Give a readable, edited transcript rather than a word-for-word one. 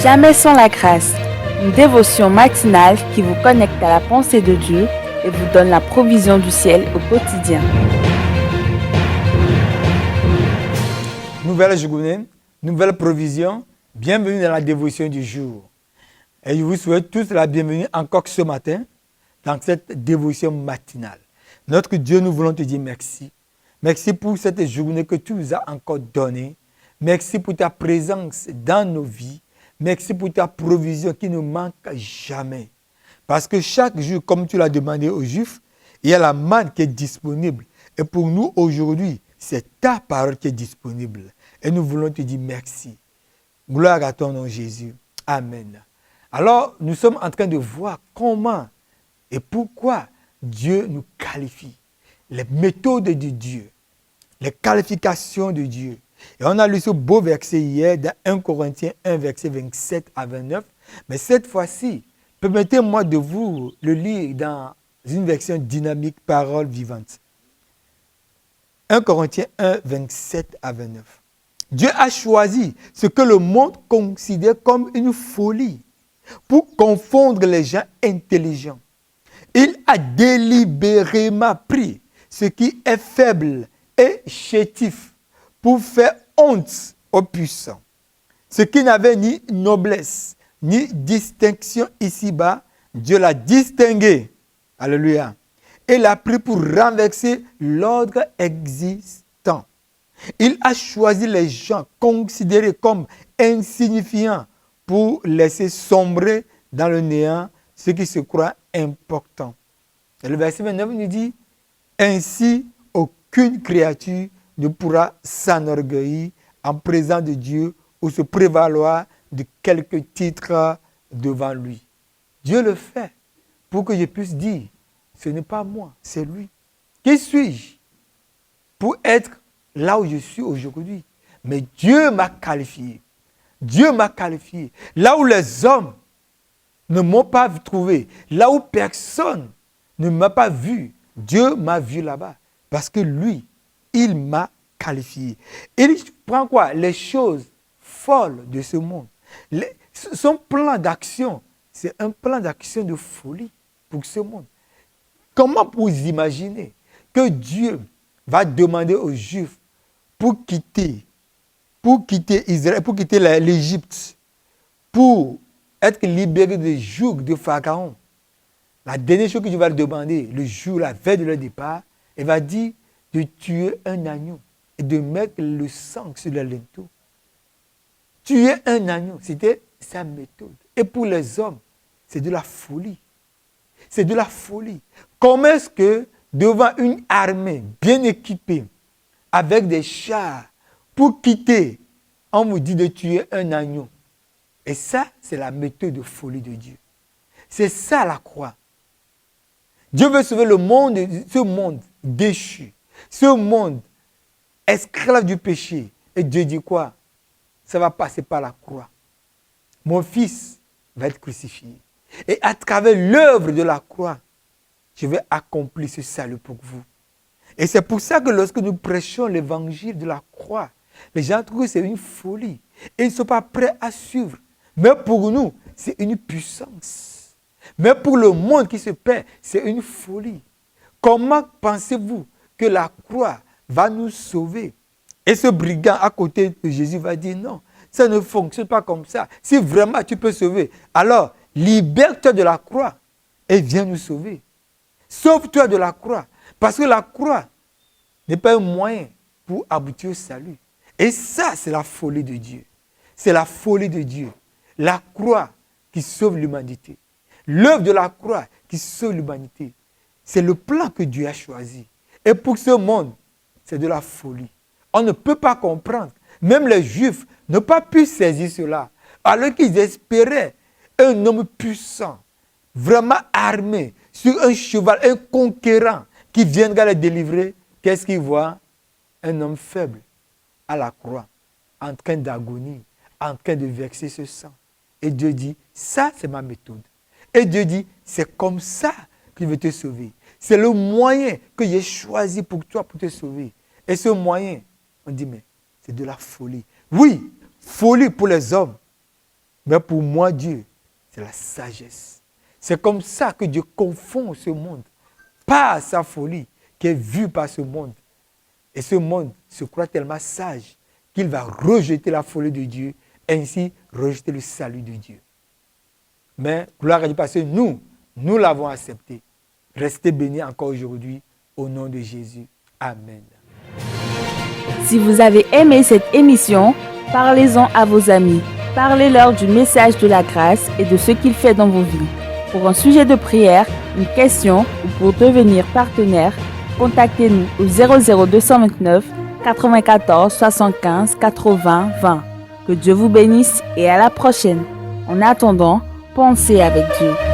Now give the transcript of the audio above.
Jamais sans la grâce, une dévotion matinale qui vous connecte à la pensée de Dieu et vous donne la provision du ciel au quotidien. Nouvelle journée, nouvelle provision, bienvenue dans la dévotion du jour. Et je vous souhaite tous la bienvenue encore ce matin dans cette dévotion matinale. Notre Dieu, nous voulons te dire merci. Merci pour cette journée que tu nous as encore donnée. Merci pour ta présence dans nos vies. Merci pour ta provision qui ne manque jamais. Parce que chaque jour, comme tu l'as demandé aux Juifs, il y a la manne qui est disponible. Et pour nous, aujourd'hui, c'est ta parole qui est disponible. Et nous voulons te dire merci. Gloire à ton nom, Jésus. Amen. Alors, nous sommes en train de voir comment et pourquoi Dieu nous qualifie. Les méthodes de Dieu, les qualifications de Dieu. Et on a lu ce beau verset hier dans 1 Corinthiens 1, verset 27 à 29. Mais cette fois-ci, permettez-moi de vous le lire dans une version dynamique, parole vivante. 1 Corinthiens 1, 27 à 29. Dieu a choisi ce que le monde considère comme une folie pour confondre les gens intelligents. Il a délibérément pris ce qui est faible et chétif pour faire honte aux puissants. Ce qui n'avait ni noblesse, ni distinction ici-bas, Dieu l'a distingué. Alléluia. Et l'a pris pour renverser l'ordre existant. Il a choisi les gens considérés comme insignifiants pour laisser sombrer dans le néant ceux qui se croient importants. Et le verset 29 nous dit, ainsi aucune créature ne pourra s'enorgueillir en présence de Dieu ou se prévaloir de quelques titres devant lui. Dieu le fait pour que je puisse dire, ce n'est pas moi, c'est lui. Qui suis-je pour être là où je suis aujourd'hui? Mais Dieu m'a qualifié. Dieu m'a qualifié. Là où les hommes ne m'ont pas trouvé, là où personne ne m'a pas vu, Dieu m'a vu là-bas. Parce que lui, il m'a qualifié. Il prend quoi? Les choses folles de ce monde. Son plan d'action, c'est un plan d'action de folie pour ce monde. Comment vous imaginez que Dieu va demander aux Juifs pour quitter Israël, pour quitter l'Égypte, pour être libérés du joug de Pharaon? La dernière chose que Dieu va leur demander, le jour, la veille de leur départ, il va dire de tuer un agneau et de mettre le sang sur le linteau. Tuer un agneau, c'était sa méthode. Et pour les hommes, c'est de la folie. C'est de la folie. Comment est-ce que devant une armée bien équipée, avec des chars, pour quitter, on vous dit de tuer un agneau? Et ça, c'est la méthode de folie de Dieu. C'est ça la croix. Dieu veut sauver le monde, ce monde déchu, ce monde esclave du péché. Et Dieu dit quoi? Ça va passer par la croix. Mon fils va être crucifié. Et à travers l'œuvre de la croix, je vais accomplir ce salut pour vous. Et c'est pour ça que lorsque nous prêchons l'évangile de la croix, les gens trouvent que c'est une folie. Et ils ne sont pas prêts à suivre. Mais pour nous, c'est une puissance. Mais pour le monde qui se perd, c'est une folie. Comment pensez-vous que la croix va nous sauver? Et ce brigand à côté de Jésus va dire non, ça ne fonctionne pas comme ça. Si vraiment tu peux sauver, alors libère-toi de la croix et viens nous sauver. Sauve-toi de la croix. Parce que la croix n'est pas un moyen pour aboutir au salut. Et ça, c'est la folie de Dieu. C'est la folie de Dieu. La croix qui sauve l'humanité. L'œuvre de la croix qui sauve l'humanité. C'est le plan que Dieu a choisi. Et pour ce monde, c'est de la folie. On ne peut pas comprendre. Même les Juifs n'ont pas pu saisir cela. Alors qu'ils espéraient un homme puissant, vraiment armé, sur un cheval, un conquérant, qui viendra les délivrer. Qu'est-ce qu'ils voient? Un homme faible à la croix, en train d'agonie, en train de verser ce sang. Et Dieu dit, ça c'est ma méthode. Et Dieu dit, c'est comme ça que je vais te sauver. C'est le moyen que j'ai choisi pour toi, pour te sauver. Et ce moyen, on dit, mais c'est de la folie. Oui, folie pour les hommes. Mais pour moi, Dieu, c'est la sagesse. C'est comme ça que Dieu confond ce monde, par sa folie qui est vue par ce monde. Et ce monde se croit tellement sage qu'il va rejeter la folie de Dieu, ainsi rejeter le salut de Dieu. Mais gloire à Dieu, parce que nous l'avons accepté. Restez bénis encore aujourd'hui au nom de Jésus. Amen. Si vous avez aimé cette émission, parlez-en à vos amis. Parlez-leur du message de la grâce et de ce qu'il fait dans vos vies. Pour un sujet de prière, une question ou pour devenir partenaire, contactez-nous au 00229 94 75 80 20. Que Dieu vous bénisse et à la prochaine. En attendant, pensez avec Dieu.